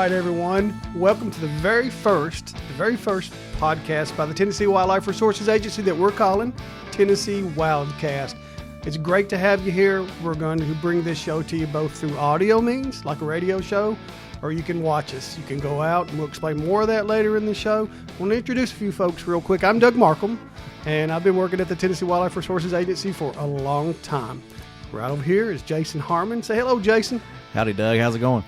right, everyone. Welcome to the very first podcast by the Tennessee Wildlife Resources Agency that we're calling Tennessee Wildcast. It's great to have you here. We're going to bring this show to you both through audio means, like a radio show, or you can watch us. You can go out, and we'll explain more of that later in the show. I want to introduce a few folks real quick. I'm Doug Markham, and I've been working at the Tennessee Wildlife Resources Agency for a long time. Right over here is Jason Harmon. Say hello, Jason. Howdy, Doug. How's it going?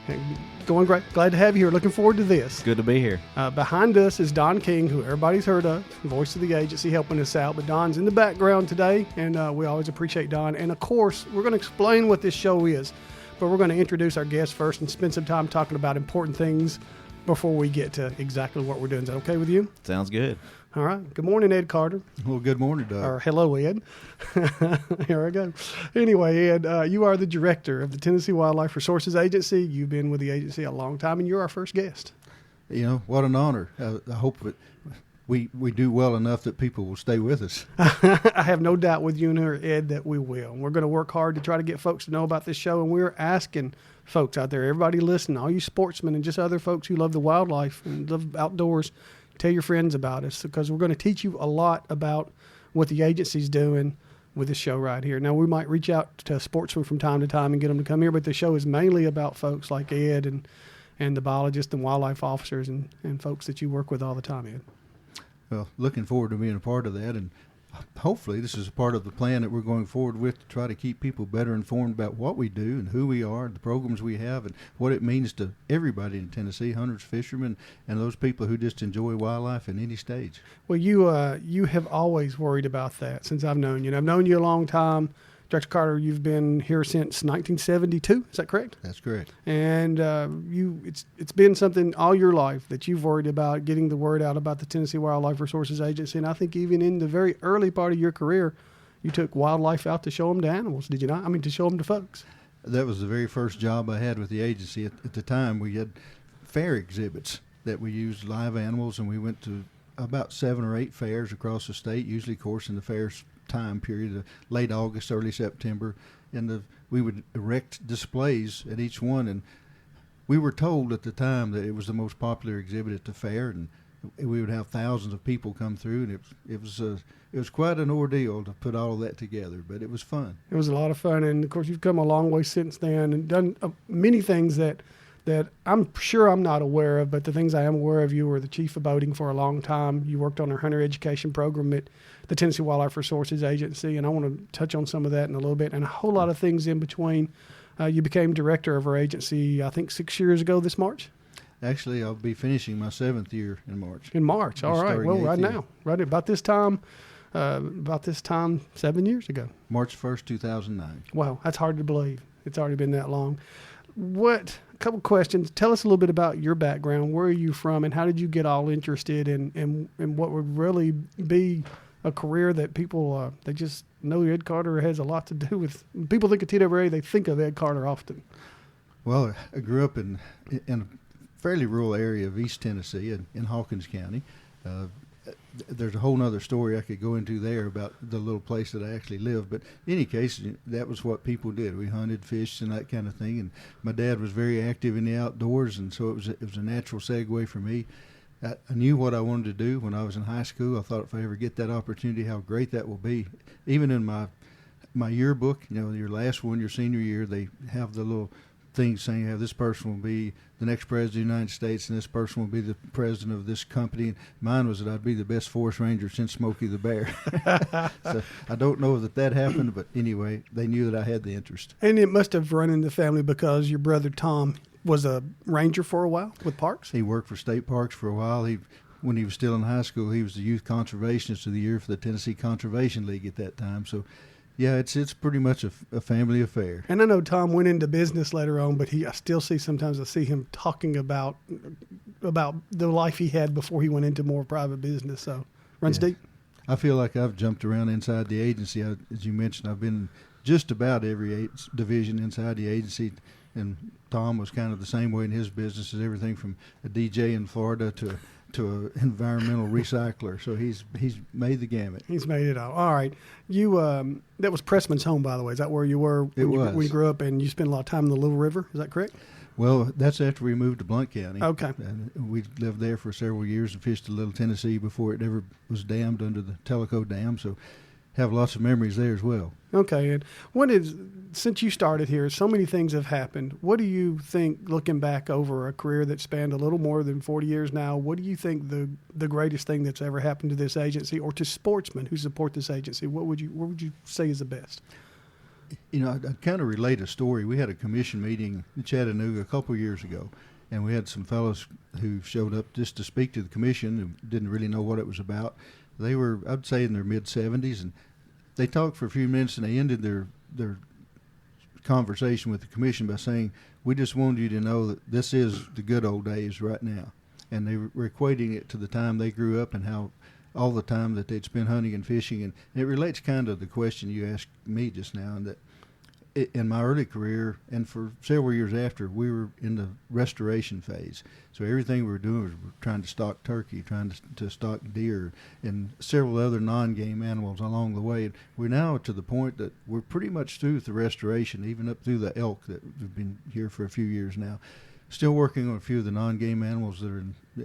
Going great. Glad to have you here. Looking forward to this. Good to be here. Behind us is Don King, who everybody's heard of, voice of the agency, helping us out. But Don's in the background today, and we always appreciate Don. And, of course, we're going to explain what this show is, but we're going to introduce our guests first and spend some time talking about important things before we get to exactly what we're doing. Is that okay with you? Sounds good. All right. Good morning, Ed Carter. Well, good morning, Doug. Or hello, Ed. Here I go. Anyway, Ed, you are the director of the Tennessee Wildlife Resources Agency. You've been with the agency a long time, and you're our first guest. You know, what an honor. I hope that we do well enough that people will stay with us. I have no doubt with you and her, Ed, that we will. We're going to work hard to try to get folks to know about this show, and we're asking folks out there, everybody listening, all you sportsmen and just other folks who love the wildlife and love outdoors, tell your friends about us, because we're going to teach you a lot about what the agency's doing with this show right here. Now, we might reach out to sportsmen from time to time and get them to come here, but the show is mainly about folks like Ed and the biologists and wildlife officers and folks that you work with all the time, Ed. Well, looking forward to being a part of that, and hopefully this is a part of the plan that we're going forward with to try to keep people better informed about what we do and who we are, the programs we have, and what it means to everybody in Tennessee, hunters, fishermen, and those people who just enjoy wildlife in any stage. Well, you have always worried about that since I've known you. And I've known you a long time. Director Carter, you've been here since 1972. Is that correct? That's correct. And it's been something all your life that you've worried about, getting the word out about the Tennessee Wildlife Resources Agency. And I think even in the very early part of your career, you took wildlife out to show them to animals, did you not? I mean, to show them to folks. That was the very first job I had with the agency. At the time, we had fair exhibits that we used live animals, and we went to about 7 or 8 fairs across the state, usually, of course, in the fairs time period, late August, early September, and we would erect displays at each one, and we were told at the time that it was the most popular exhibit at the fair, and we would have thousands of people come through, and it was quite an ordeal to put all of that together, but it was fun. It was a lot of fun, and of course you've come a long way since then and done many things that I'm sure I'm not aware of, but the things I am aware of, you were the chief of boating for a long time. You worked on our hunter education program at the Tennessee Wildlife Resources Agency, and I want to touch on some of that in a little bit, and a whole lot of things in between. You became director of our agency, I think, 6 years ago this March? Actually, I'll be finishing my 7th year in March. In March, all right. Well, right now, right about this time 7 years ago. March 1st, 2009. Wow, that's hard to believe. It's already been that long. A couple questions. Tell us a little bit about your background. Where are you from, and how did you get all interested in what would really be a career that people, they just know Ed Carter has a lot to do with. People think of TWRA, they think of Ed Carter often. Well, I grew up in a fairly rural area of East Tennessee in Hawkins County. There's a whole other story I could go into there about the little place that I actually lived. But in any case, that was what people did. We hunted, fished, and that kind of thing. And my dad was very active in the outdoors, and so it was a natural segue for me. I knew what I wanted to do when I was in high school. I thought if I ever get that opportunity, how great that will be. Even in my yearbook, your last one, your senior year, they have the little things saying, this person will be the next president of the United States, and this person will be the president of this company. And mine was that I'd be the best forest ranger since Smokey the Bear. So I don't know that happened, but anyway, they knew that I had the interest. And it must have run in the family because your brother Tom was a ranger for a while with parks? He worked for state parks for a while. When he was still in high school, he was the youth conservationist of the year for the Tennessee Conservation League at that time. So yeah, it's pretty much a family affair. And I know Tom went into business later on, but I still see him talking about the life he had before he went into more private business. So runs deep. I feel like I've jumped around inside the agency. As you mentioned, I've been in just about every division inside the agency, and Tom was kind of the same way in his business, as everything from a DJ in Florida to an environmental recycler. So he's made the gamut. He's made it all right. You that was Pressman's home, by the way. Is that where you were? It was. When you grew up, and you spent a lot of time in the Little River. Is that correct? Well, that's after we moved to Blount County. Okay. And we lived there for several years and fished a Little Tennessee before it ever was dammed under the Tellico Dam. So have lots of memories there as well. Okay. And since you started here, so many things have happened. What do you think, looking back over a career that spanned a little more than 40 years now, what do you think the greatest thing that's ever happened to this agency or to sportsmen who support this agency? What would you say is the best? You know, I'd kind of relate a story. We had a commission meeting in Chattanooga a couple of years ago, and we had some fellows who showed up just to speak to the commission and didn't really know what it was about. They were, I'd say, in their mid-70s, and they talked for a few minutes, and they ended their conversation with the commission by saying, "We just wanted you to know that this is the good old days right now." And they were equating it to the time they grew up and how all the time that they'd spent hunting and fishing. And it relates kind of to the question you asked me just now, and that in my early career and for several years after, we were in the restoration phase. So everything we were doing was trying to stock turkey, trying to stock deer, and several other non-game animals along the way. And we're now to the point that we're pretty much through with the restoration, even up through the elk that have been here for a few years now. Still working on a few of the non-game animals that are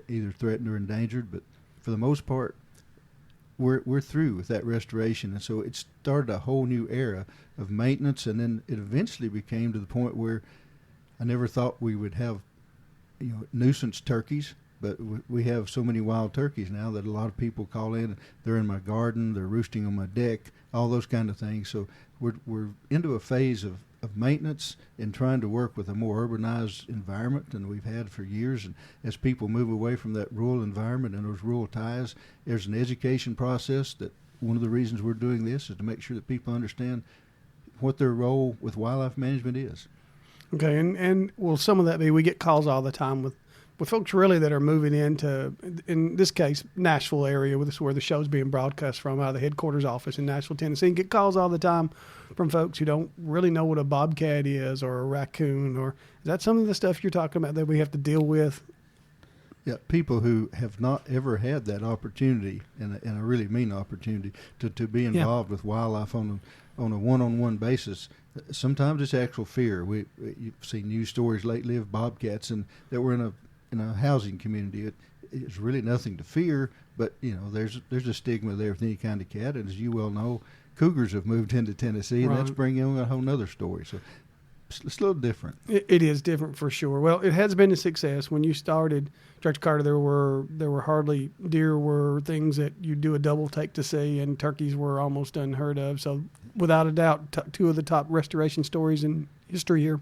either threatened or endangered, but for the most part, we're through with that restoration. And so it started a whole new era of maintenance, and then it eventually became to the point where I never thought we would have, nuisance turkeys, but we have so many wild turkeys now that a lot of people call in. They're in my garden, they're roosting on my deck, all those kind of things. So we're into a phase of maintenance and trying to work with a more urbanized environment than we've had for years. And as people move away from that rural environment and those rural ties, there's an education process that one of the reasons we're doing this is to make sure that people understand what their role with wildlife management is. Okay, and will some of that be, we get calls all the time with folks really that are moving into, in this case, Nashville area, where the show's being broadcast from, out of the headquarters office in Nashville, Tennessee, and get calls all the time from folks who don't really know what a bobcat is or a raccoon, or is that some of the stuff you're talking about that we have to deal with? Yeah, people who have not ever had that opportunity, and a really mean opportunity, to be involved with wildlife on a one-on-one basis. Sometimes it's actual fear. You've seen news stories lately of bobcats and that were in a housing community. It's really nothing to fear, but there's a stigma there with any kind of cat. And as you well know, cougars have moved into Tennessee, and that's bringing on a whole nother story. So it's a little different. It is different for sure. Well, it has been a success. When you started, Director Carter, there were hardly deer were things that you do a double take to see, and turkeys were almost unheard of. So without a doubt, two of the top restoration stories in history here.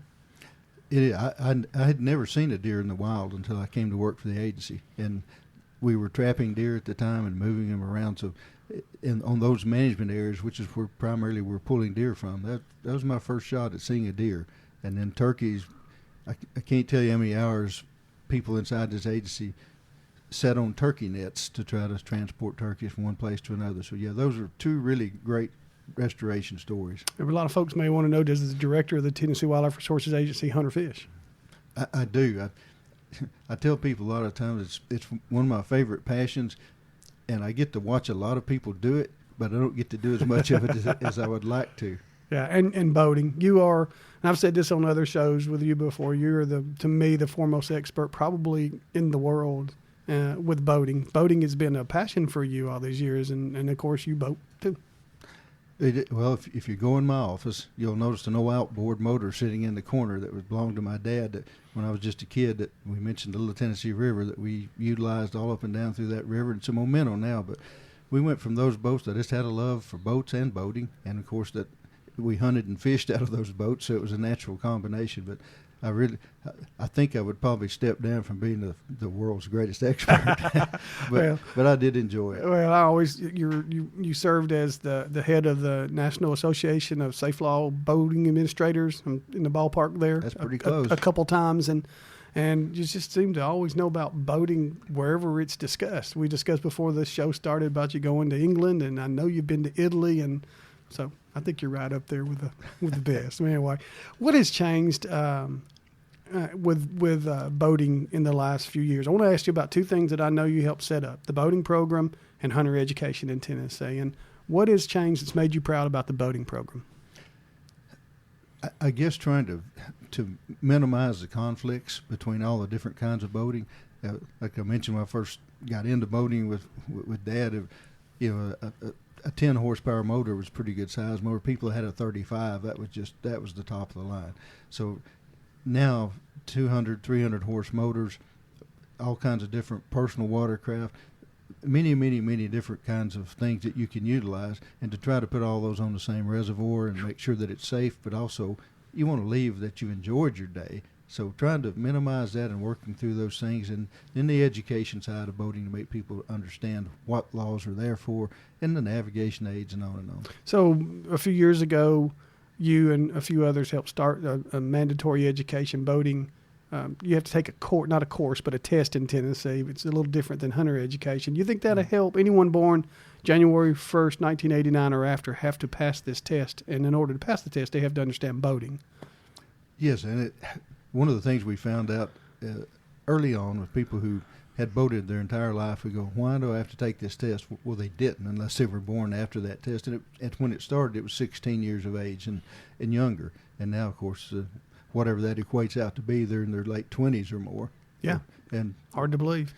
I had never seen a deer in the wild until I came to work for the agency, and we were trapping deer at the time and moving them around. So on those management areas, which is where primarily we're pulling deer from, that was my first shot at seeing a deer. And then turkeys, I can't tell you how many hours people inside this agency sat on turkey nets to try to transport turkeys from one place to another. So yeah, those are two really great restoration stories. A lot of folks may want to know, does the director of the Tennessee Wildlife Resources Agency hunt or fish? I do. I tell people a lot of times it's one of my favorite passions, and I get to watch a lot of people do it, but I don't get to do as much of it as I would like to. Yeah, and boating. You are, and I've said this on other shows with you before, you're to me the foremost expert probably in the world with boating. Boating has been a passion for you all these years, and of course you boat too. Well, if you go in my office, you'll notice an old outboard motor sitting in the corner that belonged to my dad. That when I was just a kid, that we mentioned the Little Tennessee River that we utilized all up and down through that river. It's a memento now, but we went from those boats. I just had a love for boats and boating, and of course that we hunted and fished out of those boats, so it was a natural combination. But I think I would probably step down from being the world's greatest expert, but I did enjoy it. Well, I always you served as the head of the National Association of Safe Law Boating Administrators in the ballpark there. That's pretty close. A couple times, and you just seem to always know about boating wherever it's discussed. We discussed before this show started about you going to England, and I know you've been to Italy, and so I think you're right up there with the best. Anyway, what has changed with boating in the last few years? I want to ask you about two things that I know you helped set up: the boating program and hunter education in Tennessee. And what has changed that's made you proud about the boating program? I guess trying to minimize the conflicts between all the different kinds of boating. Like I mentioned, when I first got into boating with Dad, a 10 horsepower motor was pretty good size motor. People had a 35. That was the top of the line. So now 200, 300 horse motors, all kinds of different personal watercraft, many different kinds of things that you can utilize, and to try to put all those on the same reservoir and make sure that it's safe, but also you want to leave that you enjoyed your day. So trying to minimize that and working through those things, and then the education side of boating to make people understand what laws are there for, and the navigation aids and on and on. So a few years ago, you and a few others helped start a mandatory education boating. You have to take not a course, but a test in Tennessee. It's a little different than hunter education. You think that'll help anyone born January 1st, 1989 or after have to pass this test? And in order to pass the test, they have to understand boating. Yes, and one of the things we found out early on with people who had boated their entire life, we go, why do I have to take this test? Well, they didn't unless they were born after that test. And when it started, it was 16 years of age and younger. And now, of course, whatever that equates out to be, they're in their late 20s or more. Yeah, and hard to believe.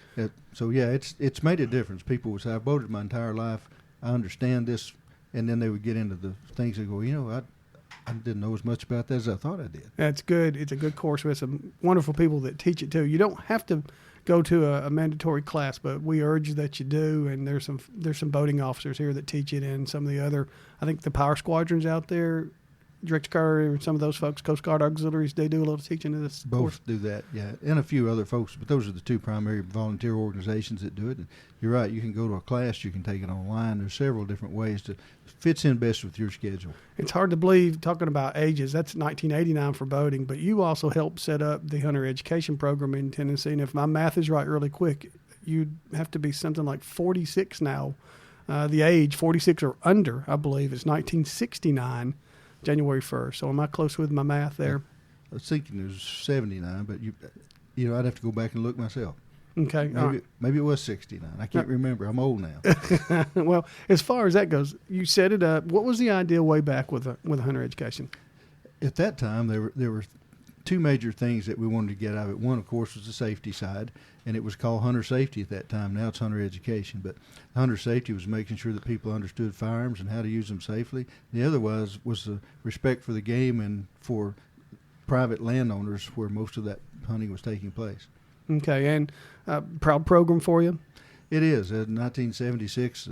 So, yeah, it's made a difference. People would say, I've boated my entire life. I understand this. And then they would get into the things and go, I didn't know as much about that as I thought I did. That's good. It's a good course with some wonderful people that teach it too. You don't have to go to a mandatory class, but we urge that you do. And there's some boating officers here that teach it, and some of the other, I think the power squadrons out there, Director Carter and some of those folks, Coast Guard auxiliaries, they do a little teaching of this course. Both do that, yeah, and a few other folks, but those are the two primary volunteer organizations that do it. And you're right, you can go to a class, you can take it online. There's several different ways to fits in best with your schedule. It's hard to believe, talking about ages, that's 1989 for boating, but you also helped set up the hunter education program in Tennessee, and if my math is right really quick, you'd have to be something like 46 now. The age, 46 or under, I believe, is 1969. January 1st. So am I close with my math there? I was thinking it was 79, but I'd have to go back and look myself. Okay. Maybe it was 69. I can't remember. I'm old now. Well, as far as that goes, you set it up. What was the idea way back with hunter education? At that time, there were two major things that we wanted to get out of it. One, of course, was the safety side, and it was called hunter safety at that time. Now it's hunter education, but hunter safety was making sure that people understood firearms and how to use them safely. The other was the respect for the game and for private landowners where most of that hunting was taking place. Okay, and proud program for you? It is. In 1976,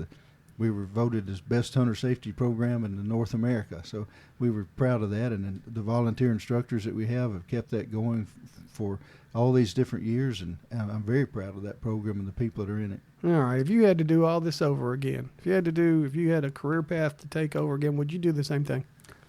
we were voted as best hunter safety program in North America. So we were proud of that, and the volunteer instructors that we have kept that going for all these different years, and I'm very proud of that program and the people that are in it. All right. If you had to do all this over again, if you had a career path to take over again, would you do the same thing?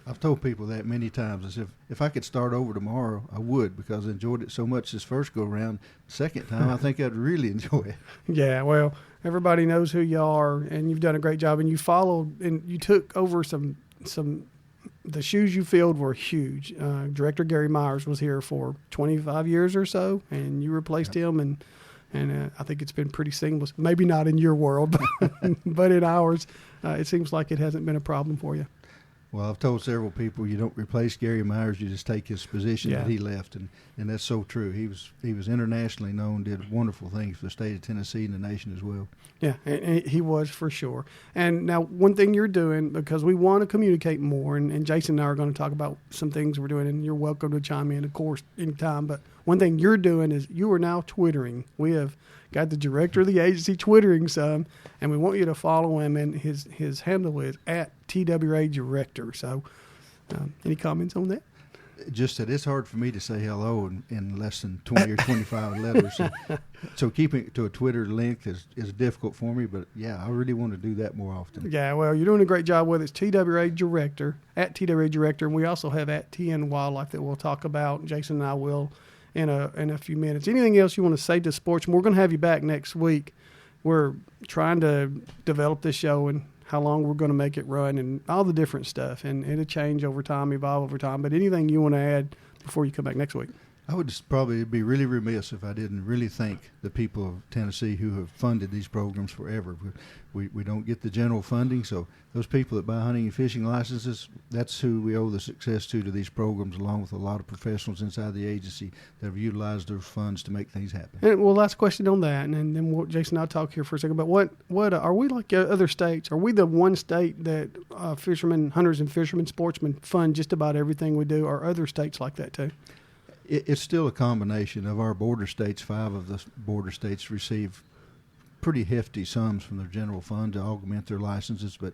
I've told people that many times. As if I could start over tomorrow, I would, because I enjoyed it so much this first go around. Second time, I think I'd really enjoy it. Yeah, well, everybody knows who you are, and you've done a great job. And you followed, and you took over some. The shoes you filled were huge. Director Gary Myers was here for 25 years or so, and you replaced him, and I think it's been pretty seamless. Maybe not in your world, but in ours, it seems like it hasn't been a problem for you. Well, I've told several people you don't replace Gary Myers, you just take his position that he left, and that's so true. He was internationally known, did wonderful things for the state of Tennessee and the nation as well. Yeah, and he was for sure. And now one thing you're doing, because we want to communicate more, and Jason and I are going to talk about some things we're doing, and you're welcome to chime in, of course, anytime. But one thing you're doing is you are now Twittering. We have got the director of the agency Twittering some, and we want you to follow him, and his handle is at TWRA Director. So any comments on that? Just that it's hard for me to say hello in less than 20 or 25 letters. So keeping it to a Twitter link is difficult for me, but yeah, I really want to do that more often. Yeah, well, you're doing a great job with it. It's TWRA Director, at TWRA Director, and we also have at TN Wildlife that we'll talk about. Jason and I will in a few minutes. Anything else you want to say to sportsmen? We're going to have you back next week. We're trying to develop this show and how long we're going to make it run and all the different stuff. And it'll change over time, evolve over time. But anything you want to add before you come back next week? I would just probably be really remiss if I didn't really thank the people of Tennessee who have funded these programs forever. We don't get the general funding, so those people that buy hunting and fishing licenses, that's who we owe the success to these programs, along with a lot of professionals inside the agency that have utilized those funds to make things happen. And, well, last question on that, and then Jason and I'll talk here for a second. But what are we like other states? Are we the one state that fishermen, hunters, and fishermen, sportsmen fund just about everything we do? Are other states like that too? It's still a combination of our border states. 5 of the border states receive pretty hefty sums from their general fund to augment their licenses, but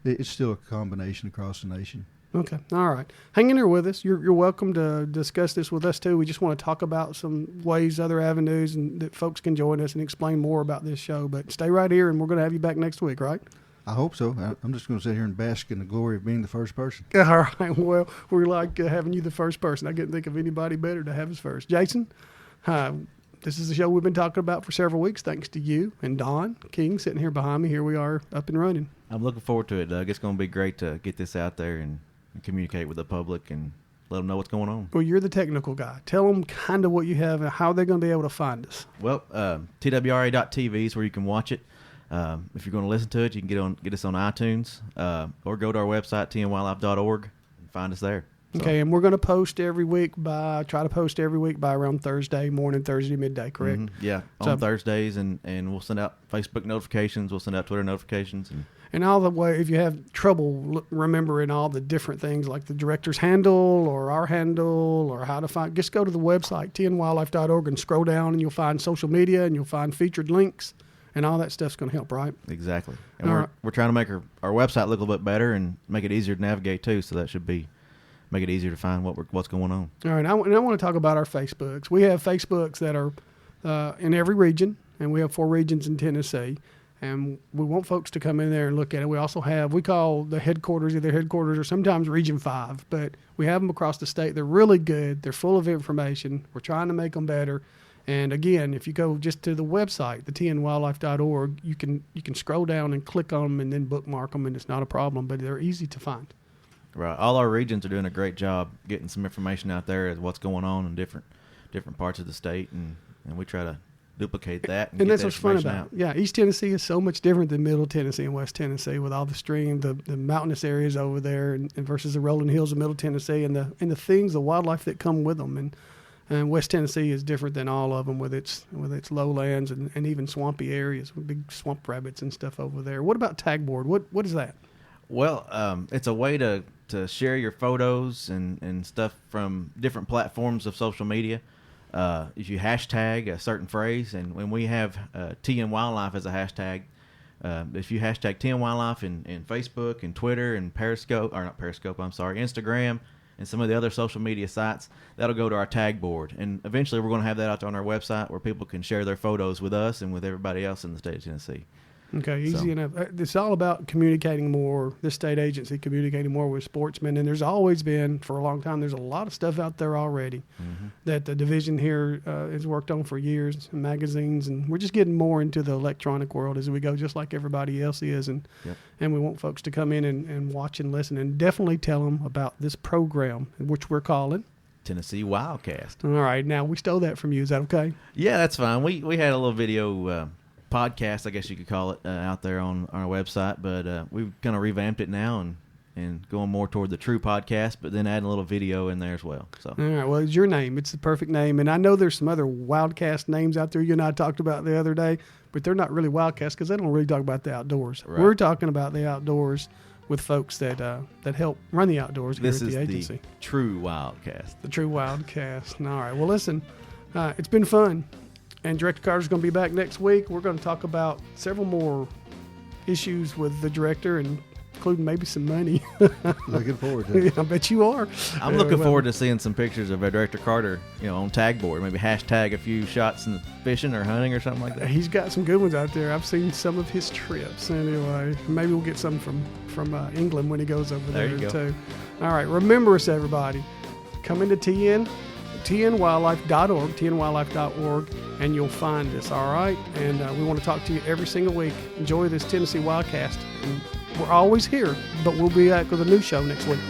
it's still a combination across the nation. Okay. All right. Hang in there with us. You're welcome to discuss this with us too. We just want to talk about some ways, other avenues, and that folks can join us and explain more about this show. But stay right here, and we're going to have you back next week, right? I hope so. I'm just going to sit here and bask in the glory of being the first person. All right. Well, we like having you the first person. I couldn't think of anybody better to have us first. Jason, this is the show we've been talking about for several weeks, thanks to you and Don King sitting here behind me. Here we are, up and running. I'm looking forward to it, Doug. It's going to be great to get this out there and communicate with the public and let them know what's going on. Well, you're the technical guy. Tell them kind of what you have and how they're going to be able to find us. Well, TWRA.tv is where you can watch it. If you're going to listen to it, you can get us on iTunes or go to our website, tnwildlife.org, and find us there. So. Okay, and we're going to try to post every week by around Thursday morning, Thursday midday, correct? Mm-hmm. Yeah, on Thursdays, and we'll send out Facebook notifications, we'll send out Twitter notifications. And all the way, if you have trouble remembering all the different things like the director's handle or our handle or how to find, just go to the website, tnwildlife.org, and scroll down, and you'll find social media, and you'll find featured links. And all that stuff's going to help, right? Exactly. And we're trying to make our website look a little bit better and make it easier to navigate, too, so that should make it easier to find what's going on. All right. I want to talk about our Facebooks. We have Facebooks that are in every region, and we have 4 regions in Tennessee. And we want folks to come in there and look at it. We also have, we call the headquarters either headquarters or sometimes Region 5, but we have them across the state. They're really good. They're full of information. We're trying to make them better. And again, if you go just to the website, the tnwildlife.org, you can scroll down and click on them and then bookmark them, and it's not a problem, but they're easy to find. Right. All our regions are doing a great job getting some information out there as what's going on in different parts of the state, and we try to duplicate that and get that's that what's fun about out. it. Yeah, East Tennessee is so much different than Middle Tennessee and West Tennessee with all the stream, the mountainous areas over there, and versus the rolling hills of Middle Tennessee and the things, the wildlife that come with them. And West Tennessee is different than all of them with its lowlands and even swampy areas with big swamp rabbits and stuff over there. What about Tagboard? What is that? Well, it's a way to share your photos and stuff from different platforms of social media. If you hashtag a certain phrase, and when we have TN Wildlife as a hashtag, if you hashtag TN Wildlife in Facebook and Twitter and Instagram, and some of the other social media sites, that'll go to our tag board. And eventually we're going to have that out on our website where people can share their photos with us and with everybody else in the state of Tennessee. Okay, easy enough. It's all about communicating more, this state agency communicating more with sportsmen. And there's always been, for a long time, there's a lot of stuff out there already that the division here has worked on for years, magazines. And we're just getting more into the electronic world as we go, just like everybody else is. And we want folks to come in and watch and listen and definitely tell them about this program, which we're calling Tennessee Wildcast. All right. Now, we stole that from you. Is that okay? Yeah, that's fine. We had a little video podcast, I guess you could call it, out there on our website, but we've kind of revamped it now and going more toward the true podcast, but then adding a little video in there as well. So, all right, well, it's your name. It's the perfect name, and I know there's some other Wildcast names out there you and I talked about the other day, but they're not really Wildcast because they don't really talk about the outdoors. Right. We're talking about the outdoors with folks that help run the outdoors here at the agency. This is the true Wildcast. The true Wildcast. All right, well, listen, it's been fun. And Director Carter's going to be back next week. We're going to talk about several more issues with the director, and including maybe some money. Looking forward to it. I bet you are. I'm looking forward to seeing some pictures of Director Carter, on tag board. Maybe hashtag a few shots in fishing or hunting or something like that. He's got some good ones out there. I've seen some of his trips anyway. Maybe we'll get some from England when he goes over there too. All right, remember us, everybody. Come into tnwildlife.org, tnwildlife.org, and you'll find us, all right? And we want to talk to you every single week. Enjoy this Tennessee Wildcast. And we're always here, but we'll be back with a new show next week.